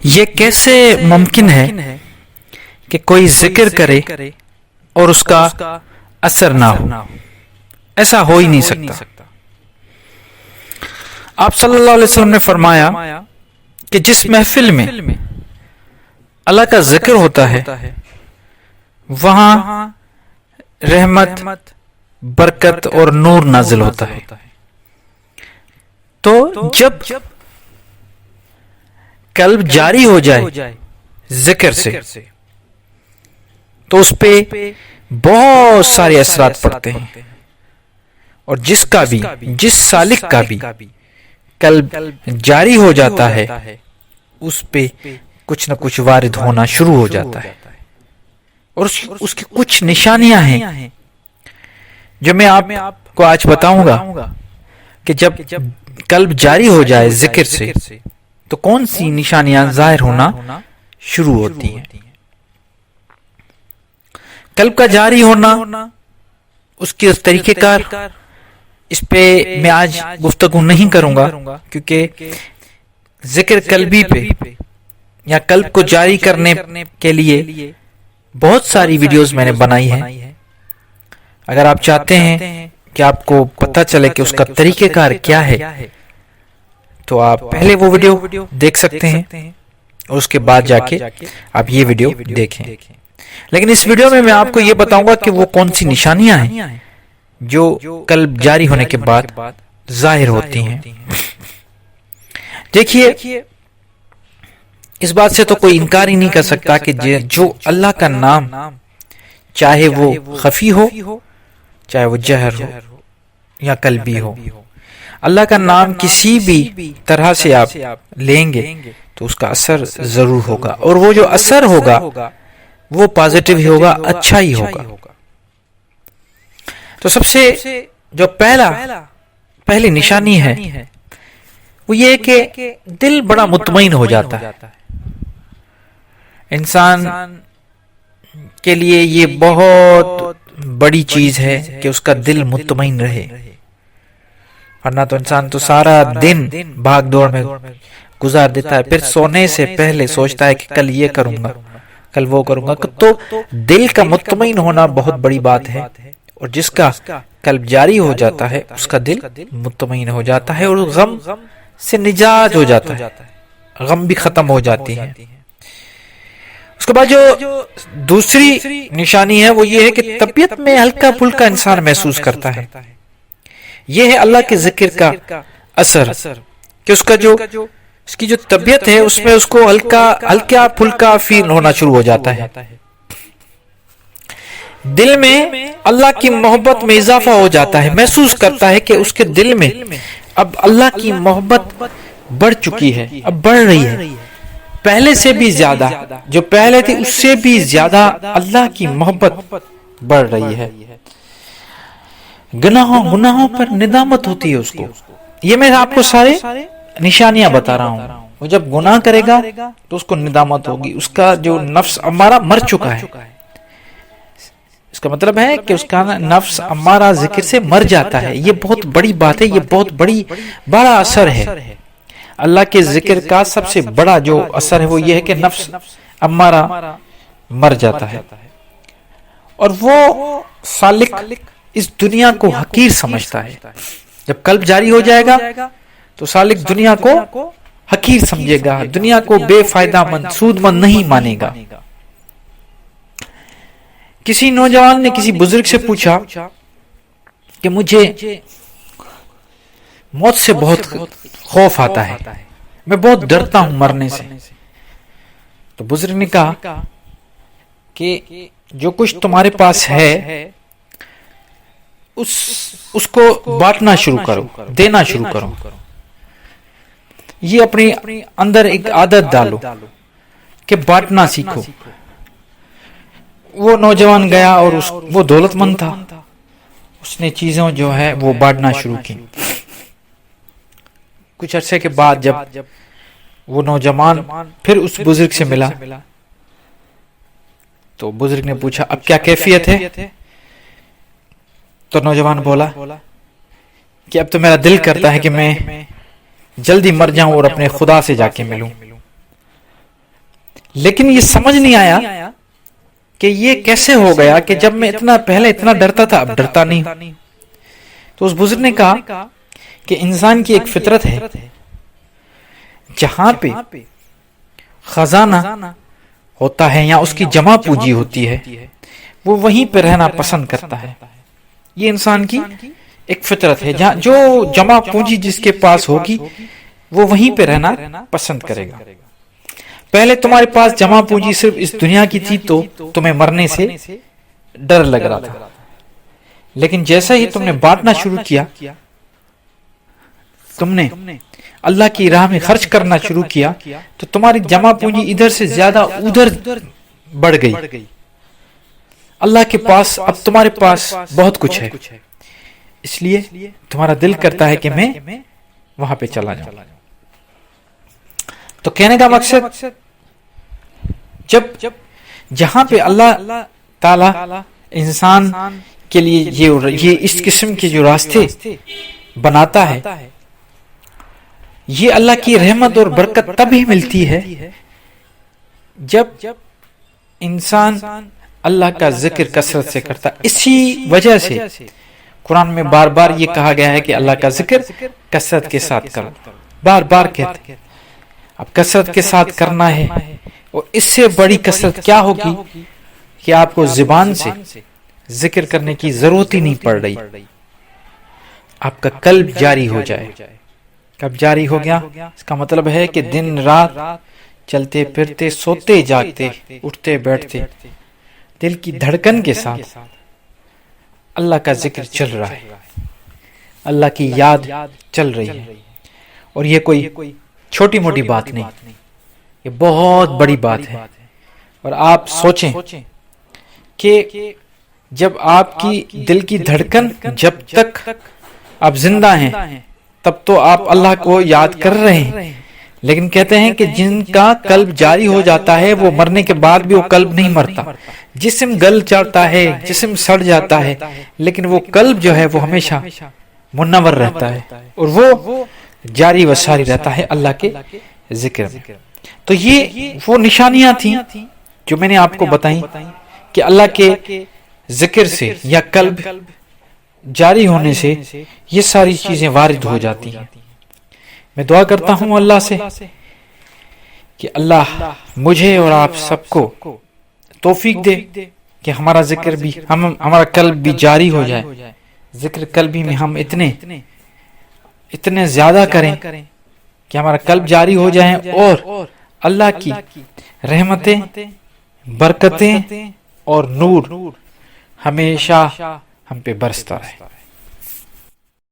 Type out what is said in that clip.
یہ کیسے ممکن ہے کہ کوئی ذکر کرے اور اس کا اثر نہ ہو؟ ایسا ہو ہی نہیں سکتا۔ آپ صلی اللہ علیہ وسلم نے فرمایا کہ جس محفل میں اللہ کا ذکر ہوتا ہے وہاں رحمت، برکت اور نور نازل ہوتا ہے۔ تو جب قلب جاری ہو جائے ذکر سے تو اس پہ بہت سارے اثرات پڑتے ہیں، اور جس سالک کا بھی قلب جاری ہو جاتا ہے اس پہ کچھ نہ کچھ وارد ہونا شروع ہو جاتا ہے، اور اس کی کچھ نشانیاں ہیں جو میں آپ کو آج بتاؤں گا کہ جب قلب جاری ہو جائے ذکر سے تو کون سی نشانیاں ظاہر ہونا شروع ہوتی ہیں۔ قلب کا جاری ہونا، اس کے طریقہ کار، اس پہ میں آج گفتگو نہیں کروں گا، کیونکہ ذکر قلبی پہ یا قلب کو جاری کرنے کے لیے بہت ساری ویڈیوز میں نے بنائی ہیں۔ اگر آپ چاہتے ہیں کہ آپ کو پتہ چلے کہ اس کا طریقہ کار کیا ہے تو آپ پہلے وہ ویڈیو دیکھ سکتے ہیں اور اس کے بعد جا کے آپ یہ ویڈیو دیکھیں۔ لیکن اس ویڈیو میں آپ کو یہ بتاؤں گا کہ وہ کون سی نشانیاں ہیں جو قلب جاری ہونے کے بعد ظاہر ہوتی ہیں۔ دیکھیے، اس بات سے تو کوئی انکار ہی نہیں کر سکتا کہ جو اللہ کا نام، چاہے وہ خفی ہو چاہے وہ جہر ہو یا قلبی ہو، اللہ کا نام کسی بھی طرح سے آپ لیں گے تو اس کا اثر ضرور ہوگا، اور وہ جو اثر ہوگا وہ پازیٹیو ہی ہوگا، اچھا ہی ہوگا۔ تو سب سے جو پہلی نشانی ہے وہ یہ کہ دل بڑا مطمئن ہو جاتا ہے۔ انسان کے لیے یہ بہت بڑی چیز ہے کہ اس کا دل مطمئن رہے، ورنہ تو انسان تو سارا دن بھاگ دوڑ میں گزار دیتا ہے، پھر سونے سے پہلے سوچتا ہے کہ کل یہ کروں گا، کل وہ کروں گا۔ تو دل کا مطمئن ہونا بہت بڑی بات ہے، اور جس کا قلب جاری ہو جاتا ہے اس کا دل مطمئن ہو جاتا ہے، اور غم سے نجات ہو جاتا ہے، غم بھی ختم ہو جاتی ہے۔ اس کے بعد جو دوسری نشانی ہے وہ یہ ہے کہ طبیعت میں ہلکا پھلکا انسان محسوس کرتا ہے۔ یہ ہے اللہ کے ذکر کا اثر، کہ اس کی جو طبیعت ہے اس میں اس کو ہلکا پھلکا فیل ہونا شروع ہو جاتا ہے۔ دل میں اللہ کی محبت میں اضافہ ہو جاتا ہے، محسوس کرتا ہے کہ اس کے دل میں اب اللہ کی محبت بڑھ چکی ہے، اب بڑھ رہی ہے، پہلے سے بھی زیادہ، جو پہلے تھی اس سے بھی زیادہ اللہ کی محبت بڑھ رہی ہے۔ گناہوں پر ندامت ہوتی ہے اس کو۔ یہ میں آپ کو سارے نشانیاں بتا رہا ہوں۔ وہ جب گناہ کرے گا تو اس کو ندامت ہوگی، اس کا جو نفس امارہ مر چکا ہے، اس کا مطلب ہے کہ اس کا نفس امارہ ذکر سے مر جاتا ہے۔ یہ بہت بڑی بات ہے، یہ بہت بڑا اثر ہے۔ اللہ کے ذکر کا سب سے بڑا جو اثر ہے وہ یہ ہے کہ نفس امارہ مر جاتا ہے، اور وہ سالک اس دنیا کو حقیر سمجھتا ہے۔ جب قلب جاری ہو جائے گا تو سالک دنیا کو حقیر سمجھے گا، دنیا کو بے فائدہ مند، سود مند نہیں مانے گا۔ کسی نوجوان نے کسی بزرگ سے پوچھا کہ مجھے موت سے بہت خوف آتا ہے، میں بہت ڈرتا ہوں مرنے سے۔ تو بزرگ نے کہا کہ جو کچھ تمہارے پاس ہے اس کو بانٹنا شروع کرو، دینا شروع کرو۔ یہ اپنے اندر ایک عادت ڈالو کہ بانٹنا سیکھو۔ وہ نوجوان گیا اور وہ دولت مند تھا، اس نے چیزوں جو ہے وہ بانٹنا شروع کی۔ کچھ عرصے کے بعد جب وہ نوجوان پھر اس بزرگ سے ملا تو بزرگ نے پوچھا اب کیا کیفیت ہے؟ تو نوجوان بولا کہ اب تو میرا دل کرتا ہے کہ میں جلدی مر جاؤں اور اپنے خدا سے جا کے ملوں۔ لیکن یہ سمجھ نہیں آیا کہ یہ کیسے ہو گیا کہ جب میں پہلے اتنا ڈرتا تھا اب ڈرتا نہیں. تو اس بزرگ نے کہا کہ انسان کی ایک فطرت ہے، جہاں پہ خزانہ ہوتا ہے یا اس کی جمع پونجی ہوتی ہے وہ وہیں پہ رہنا پسند کرتا ہے. یہ انسان کی ایک فطرت ہے، جہاں جو جمع پونجی جس کے پاس ہوگی وہ وہیں پہ رہنا پسند کرے گا. پہلے تمہارے پاس جمع پونجی صرف اس دنیا کی تھی تو تمہیں مرنے سے ڈر لگ رہا تھا، لیکن جیسا ہی تم نے بانٹنا شروع کیا، تم نے اللہ کی راہ میں خرچ کرنا شروع کیا، تو تمہاری جمع پونجی ادھر سے زیادہ ادھر بڑھ گئی. اللہ کے پاس اب تمہارے پاس بہت کچھ ہے، اس لیے تمہارا دل کرتا ہے کہ میں وہاں پہ چلا جاؤں. تو کہنے کا مقصد، جہاں پہ اللہ تعالی انسان کے لیے یہ اس قسم کے جو راستے بناتا ہے، یہ اللہ کی رحمت اور برکت تب ہی ملتی ہے جب انسان اللہ کا ذکر کثرت سے کرتا. اسی وجہ سے قرآن میں بار بار یہ کہا گیا ہے کہ اللہ کا ذکر کثرت کے ساتھ کرو، بار بار کہتے. اب کثرت کے ساتھ کرنا ہے، اور اس سے بڑی کثرت کیا ہوگی کہ آپ کو زبان سے ذکر کرنے کی ضرورت ہی نہیں پڑ رہی. آپ کا قلب جاری ہو جائے. کب جاری ہو گیا؟ اس کا مطلب ہے کہ دن رات چلتے پھرتے سوتے جاگتے اٹھتے بیٹھتے دل کی دھڑکن کے ساتھ اللہ کا ذکر چل رہا ہے، اللہ کی یاد چل رہی ہے. اور یہ کوئی چھوٹی موٹی بات نہیں، یہ بہت بڑی بات ہے. اور آپ سوچیں کہ جب آپ کی دل کی دھڑکن جب تک آپ زندہ ہیں تب تو آپ اللہ کو یاد کر رہے ہیں، لیکن کہتے ہیں کہ جن کا قلب جاری ہو جاتا ہے وہ مرنے کے بعد بھی وہ قلب نہیں مرتا. جسم گل جاتا ہے، جسم سڑ جاتا ہے، لیکن وہ قلب جو ہے وہ ہمیشہ منور رہتا ہے اور وہ جاری و ساری رہتا ہے اللہ کے ذکر میں. تو یہ وہ نشانیاں تھیں جو میں نے آپ کو بتائیں کہ اللہ کے ذکر سے یا قلب جاری ہونے سے یہ ساری چیزیں وارد ہو جاتی ہیں. میں دعا کرتا ہوں اللہ سے کہ اللہ مجھے اور آپ سب کو توفیق دے کہ ہمارا ذکر بھی ہمارا قلب بھی جاری ہو جائے. ذکر قلبی میں ہم اتنے زیادہ کریں کہ ہمارا قلب جاری ہو جائے اور اللہ کی رحمتیں، برکتیں اور نور ہمیشہ ہم پہ برستا رہے.